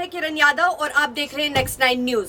मैं किरण यादव और आप देख रहे हैं नेक्स्ट 9 न्यूज।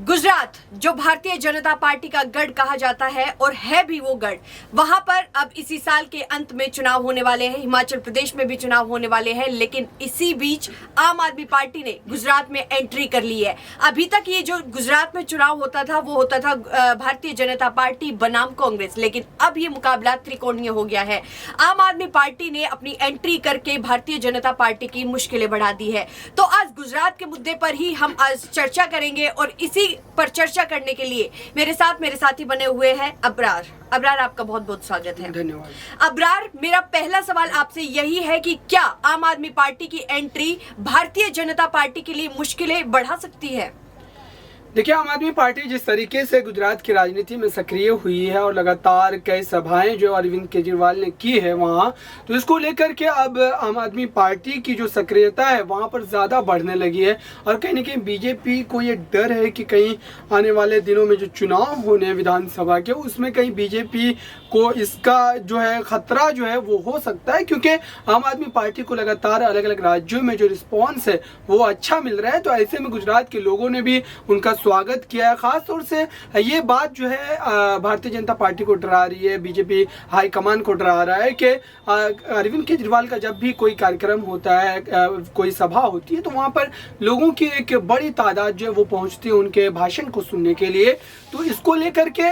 गुजरात जो भारतीय जनता पार्टी का गढ़ कहा जाता है और है भी वो गढ़, वहां पर अब इसी साल के अंत में चुनाव होने वाले हैं। हिमाचल प्रदेश में भी चुनाव होने वाले हैं, लेकिन इसी बीच आम आदमी पार्टी ने गुजरात में एंट्री कर ली है। अभी तक ये जो गुजरात में चुनाव होता था वो होता था भारतीय जनता पार्टी बनाम कांग्रेस, लेकिन अब ये मुकाबला त्रिकोणीय हो गया है। आम आदमी पार्टी ने अपनी एंट्री करके भारतीय जनता पार्टी की मुश्किलें बढ़ा दी है। तो आज गुजरात के मुद्दे पर ही हम आज चर्चा करेंगे और इसी पर चर्चा करने के लिए मेरे साथी बने हुए हैं अबरार। अबरार, आपका बहुत बहुत स्वागत है। धन्यवाद। अबरार, मेरा पहला सवाल आपसे यही है कि क्या आम आदमी पार्टी की एंट्री भारतीय जनता पार्टी के लिए मुश्किलें बढ़ा सकती है? देखिए, आम आदमी पार्टी जिस तरीके से गुजरात की राजनीति में सक्रिय हुई है और लगातार कई सभाएं जो अरविंद केजरीवाल ने की है वहां, तो इसको लेकर के अब आम आदमी पार्टी की जो सक्रियता है वहां पर ज़्यादा बढ़ने लगी है। और कहीं ना कहीं बीजेपी को ये डर है कि कहीं आने वाले दिनों में जो चुनाव होने हैं विधानसभा के, उसमें कहीं बीजेपी को इसका जो है खतरा जो है वो हो सकता है, क्योंकि आम आदमी पार्टी को लगातार अलग अलग राज्यों में जो रिस्पॉन्स है वो अच्छा मिल रहा है। तो ऐसे में गुजरात के लोगों ने भी उनका स्वागत किया है। खास तौर से ये बात जो है भारतीय जनता पार्टी को डरा रही है, बीजेपी हाईकमान को डरा रहा है कि अरविंद केजरीवाल का जब भी कोई कार्यक्रम होता है, कोई सभा होती है, तो वहाँ पर लोगों की एक बड़ी तादाद जो है वो पहुँचती है उनके भाषण को सुनने के लिए। तो इसको लेकर के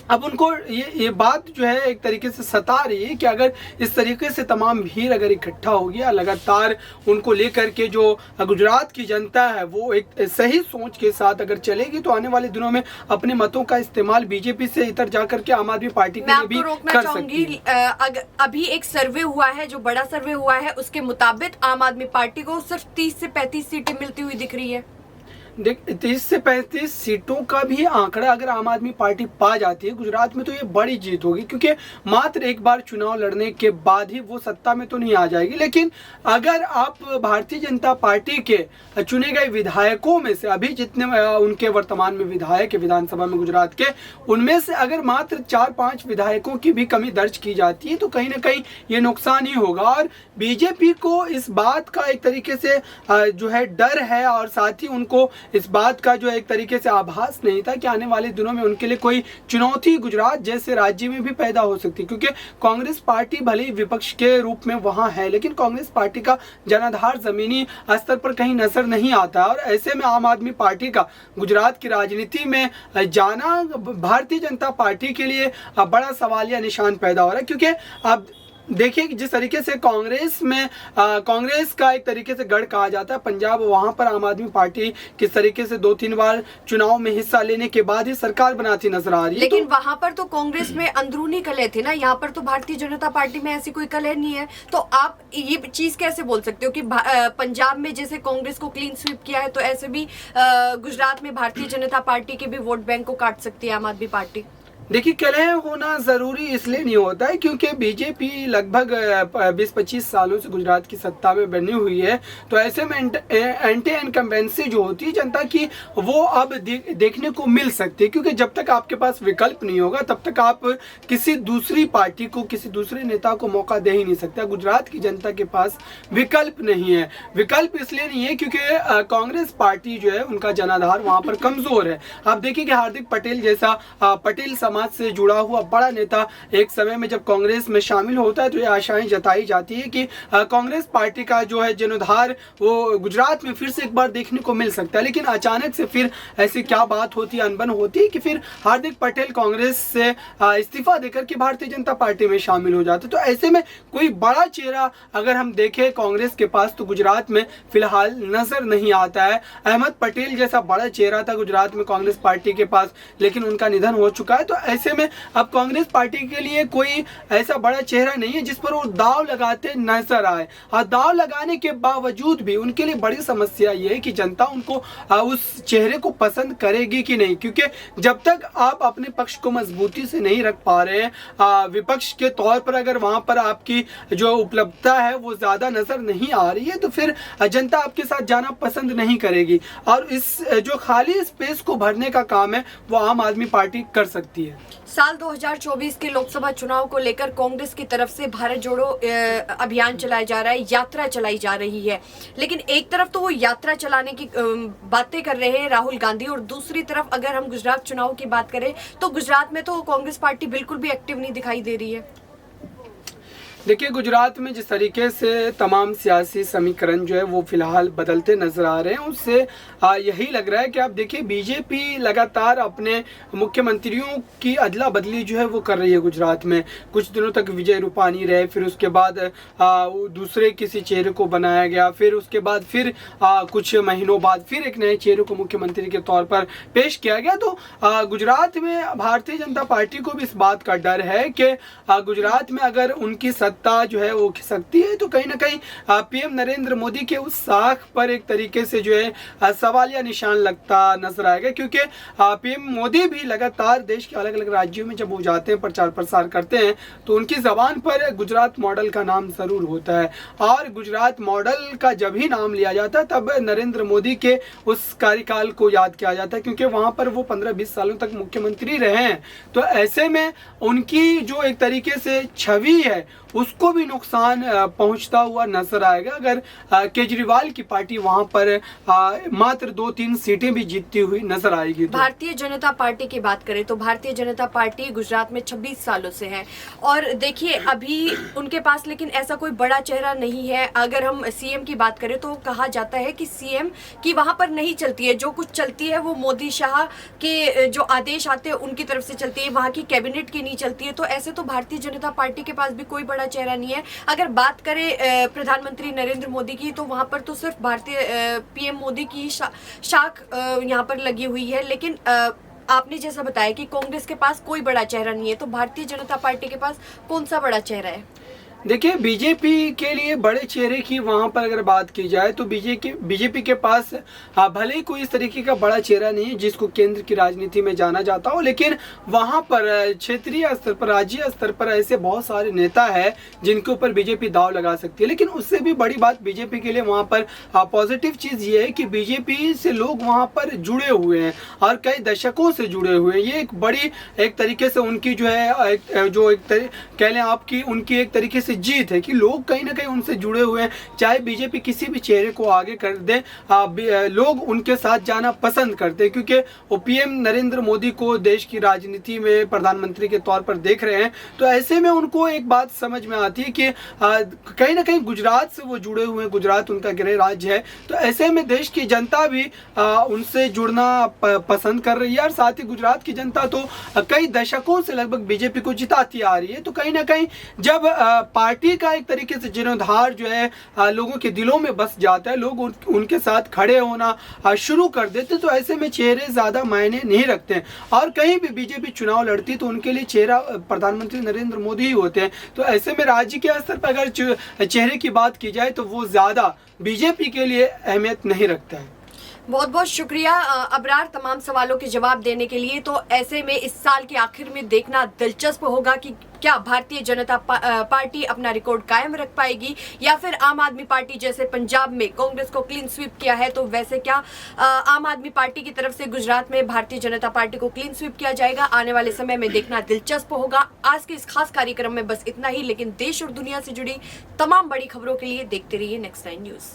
अब उनको ये बात जो है एक तरीके से सता रही है कि अगर इस तरीके से तमाम भीड़ अगर इकट्ठा हो गया लगातार उनको लेकर के, जो गुजरात की जनता है वो एक सही सोच के साथ अगर चलेगी, तो आने वाले दिनों में अपने मतों का इस्तेमाल बीजेपी से इधर जाकर के आम आदमी पार्टी के लिए भी कर सकती है। अभी एक सर्वे हुआ है, जो बड़ा सर्वे हुआ है, उसके मुताबिक आम आदमी पार्टी को सिर्फ 30 से 35 सीटें मिलती हुई दिख रही है। देख, 30 से 35 सीटों का भी आंकड़ा अगर आम आदमी पार्टी पा जाती है गुजरात में, तो ये बड़ी जीत होगी, क्योंकि मात्र एक बार चुनाव लड़ने के बाद ही वो सत्ता में तो नहीं आ जाएगी। लेकिन अगर आप भारतीय जनता पार्टी के चुने गए विधायकों में से, अभी जितने उनके वर्तमान में विधायक है विधानसभा में गुजरात के, उनमें से अगर मात्र 4-5 विधायकों की भी कमी दर्ज की जाती है, तो कहीं ना कहीं ये नुकसान ही होगा। और बीजेपी को इस बात का एक तरीके से जो है डर है, और साथ ही उनको इस बात का जो एक तरीके से आभास नहीं था कि आने वाले दिनों में उनके लिए कोई चुनौती गुजरात जैसे राज्य में भी पैदा हो सकती है, क्योंकि कांग्रेस पार्टी भले ही विपक्ष के रूप में वहां है, लेकिन कांग्रेस पार्टी का जनाधार जमीनी स्तर पर कहीं नजर नहीं आता। और ऐसे में आम आदमी पार्टी का गुजरात की राजनीति में जाना भारतीय जनता पार्टी के लिए बड़ा सवालिया निशान पैदा हो रहा है, क्योंकि अब देखिए जिस तरीके से कांग्रेस का एक तरीके से गढ़ कहा जाता है पंजाब, वहां पर आम आदमी पार्टी किस तरीके से 2-3 बार चुनाव में हिस्सा लेने के बाद ही सरकार बनाती नजर आ रही है। लेकिन वहां पर तो कांग्रेस में अंदरूनी कलह थे ना, यहाँ पर तो भारतीय जनता पार्टी में ऐसी कोई कलह नहीं है। तो आप ये चीज कैसे बोल सकते हो कि पंजाब में जैसे कांग्रेस को क्लीन स्वीप किया है, तो ऐसे भी गुजरात में भारतीय जनता पार्टी के भी वोट बैंक को काट सकती है आम आदमी पार्टी? देखिए, कलह होना ज़रूरी इसलिए नहीं होता है क्योंकि बीजेपी लगभग 20-25 सालों से गुजरात की सत्ता में बनी हुई है। तो ऐसे में एंटी इनकम्बेंसी जो होती है जनता की, वो अब देखने को मिल सकती है, क्योंकि जब तक आपके पास विकल्प नहीं होगा तब तक आप किसी दूसरी पार्टी को, किसी दूसरे नेता को मौका दे ही नहीं सकते। गुजरात की जनता के पास विकल्प नहीं है। विकल्प इसलिए नहीं है क्योंकि कांग्रेस पार्टी जो है उनका जनाधार वहाँ पर कमज़ोर है। आप देखिए कि हार्दिक पटेल जैसा पटेल समाज से जुड़ा हुआ बड़ा नेता एक समय में जब कांग्रेस में शामिल होता है, तो ये आशाएं जताई जाती है कि कांग्रेस पार्टी का जो है जीर्णोद्धार वो गुजरात में फिर से एक बार देखने को मिल सकता है। लेकिन अचानक से फिर ऐसी क्या बात होती है, अनबन होती है कि फिर हार्दिक पटेल कांग्रेस से इस्तीफा देकर के भारतीय जनता पार्टी में शामिल हो जाते। तो ऐसे में कोई बड़ा चेहरा अगर हम देखें कांग्रेस के पास, तो गुजरात में फिलहाल नजर नहीं आता है। अहमद पटेल जैसा बड़ा चेहरा था गुजरात में कांग्रेस पार्टी के पास, लेकिन उनका निधन हो चुका है। तो ऐसे में अब कांग्रेस पार्टी के लिए कोई ऐसा बड़ा चेहरा नहीं है जिस पर वो दाव लगाते नजर आए। और दाव लगाने के बावजूद भी उनके लिए बड़ी समस्या ये है कि जनता उनको उस चेहरे को पसंद करेगी कि नहीं, क्योंकि जब तक आप अपने पक्ष को मजबूती से नहीं रख पा रहे हैं, विपक्ष के तौर पर अगर वहां पर आपकी जो उपलब्धता है वो ज्यादा नजर नहीं आ रही है, तो फिर जनता आपके साथ जाना पसंद नहीं करेगी। और इस जो खाली स्पेस को भरने का काम है वो आम आदमी पार्टी कर सकती है। है। साल 2024 के लोकसभा चुनाव को लेकर कांग्रेस की तरफ से भारत जोड़ो अभियान चलाया जा रहा है, यात्रा चलाई जा रही है। लेकिन एक तरफ तो वो यात्रा चलाने की बातें कर रहे हैं राहुल गांधी, और दूसरी तरफ अगर हम गुजरात चुनाव की बात करें तो गुजरात में तो कांग्रेस पार्टी बिल्कुल भी एक्टिव नहीं दिखाई दे रही है। देखिए, गुजरात में जिस तरीके से तमाम सियासी समीकरण जो है वो फिलहाल बदलते नजर आ रहे हैं, उससे यही लग रहा है कि आप देखिए बीजेपी लगातार अपने मुख्यमंत्रियों की अदला बदली जो है वो कर रही है गुजरात में। कुछ दिनों तक विजय रूपानी रहे, फिर उसके बाद दूसरे किसी चेहरे को बनाया गया, फिर उसके बाद फिर कुछ महीनों बाद फिर एक नए चेहरे को मुख्यमंत्री के तौर पर पेश किया गया। तो गुजरात में भारतीय जनता पार्टी को भी इस बात का डर है कि गुजरात में अगर उनकी सत्ता जो है वो खिसकती है तो कहीं ना कहीं पीएम नरेंद्र मोदी के उस साख पर एक तरीके से जो है सवालिया निशान लगता नजर आएगा, क्योंकि पीएम मोदी भी लगातार देश के अलग अलग राज्यों में जब वो जाते हैं, प्रचार प्रसार करते हैं, तो उनकी जबान पर गुजरात मॉडल का नाम जरूर होता है। और गुजरात मॉडल का जब ही नाम लिया जाता है तब नरेंद्र मोदी के उस कार्यकाल को याद किया जाता है, क्योंकि वहां पर वो 15-20 सालों तक मुख्यमंत्री रहे हैं। तो ऐसे में उनकी जो एक तरीके से छवि है उसको भी नुकसान पहुंचता हुआ नजर आएगा अगर केजरीवाल की पार्टी वहां पर मात्र 2-3 सीटें भी जीतती हुई नजर आएगी। तो भारतीय जनता पार्टी की बात करें तो भारतीय जनता पार्टी गुजरात में 26 सालों से है, और देखिए अभी उनके पास लेकिन ऐसा कोई बड़ा चेहरा नहीं है। अगर हम सीएम की बात करें तो कहा जाता है कि सीएम की वहां पर नहीं चलती है, जो कुछ चलती है वो मोदी शाह के जो आदेश आते हैं उनकी तरफ से चलती है, वहां की कैबिनेट की नहीं चलती है। तो ऐसे तो भारतीय जनता पार्टी के पास भी कोई बड़ा चेहरा नहीं है। अगर बात करें प्रधानमंत्री नरेंद्र मोदी की तो वहां पर तो सिर्फ भारतीय पीएम मोदी की शाख यहां पर लगी हुई है। लेकिन आपने जैसा बताया कि कांग्रेस के पास कोई बड़ा चेहरा नहीं है, तो भारतीय जनता पार्टी के पास कौन सा बड़ा चेहरा है? देखिए, बीजेपी के लिए बड़े चेहरे की वहां पर अगर बात की जाए तो बीजेपी के पास भले ही कोई इस तरीके का बड़ा चेहरा नहीं है जिसको केंद्र की राजनीति में जाना जाता हो, लेकिन वहां पर क्षेत्रीय स्तर पर, राज्य स्तर पर ऐसे बहुत सारे नेता है जिनके ऊपर बीजेपी दाव लगा सकती है। लेकिन उससे भी बड़ी बात बीजेपी के लिए वहां पर पॉजिटिव चीज ये है कि बीजेपी से लोग वहां पर जुड़े हुए हैं और कई दशकों से जुड़े हुए हैं। ये एक बड़ी एक तरीके से उनकी जो है कह लें आपकी उनकी एक तरीके से जीत है कि लोग कहीं ना कहीं उनसे जुड़े हुए हैं। चाहे बीजेपी किसी भी चेहरे को आगे कर दे, लोग उनके साथ जाना पसंद करते हैं, क्योंकि वो पीएम नरेंद्र मोदी को देश की राजनीति में प्रधानमंत्री के तौर पर देख रहे हैं। तो ऐसे में उनको एक बात समझ में आती है कि कहीं ना कहीं गुजरात से वो जुड़े हुए हैं, गुजरात उनका गृह राज्य है। तो ऐसे में देश की जनता भी उनसे जुड़ना पसंद कर रही है, और साथ ही गुजरात की जनता तो कई दशकों से लगभग बीजेपी को जिताती आ रही है। तो कहीं ना कहीं जब पार्टी का एक तरीके से जीर्णोद्धार जो है लोगों के दिलों में बस जाता है, लोग उनके साथ खड़े होना शुरू कर देते, तो ऐसे में चेहरे ज्यादा मायने नहीं रखते हैं। और कहीं भी बीजेपी चुनाव लड़ती तो उनके लिए चेहरा प्रधानमंत्री नरेंद्र मोदी ही होते हैं। तो ऐसे में राज्य के स्तर पर अगर चेहरे की बात की जाए तो वो ज्यादा बीजेपी के लिए अहमियत नहीं रखता है। बहुत बहुत शुक्रिया अबरार तमाम सवालों के जवाब देने के लिए। तो ऐसे में इस साल के आखिर में देखना दिलचस्प होगा कि क्या भारतीय जनता पार्टी अपना रिकॉर्ड कायम रख पाएगी, या फिर आम आदमी पार्टी जैसे पंजाब में कांग्रेस को क्लीन स्वीप किया है तो वैसे क्या आम आदमी पार्टी की तरफ से गुजरात में भारतीय जनता पार्टी को क्लीन स्वीप किया जाएगा। आने वाले समय में देखना दिलचस्प होगा। आज के इस खास कार्यक्रम में बस इतना ही, लेकिन देश और दुनिया से जुड़ी तमाम बड़ी खबरों के लिए देखते रहिए Next 9 न्यूज।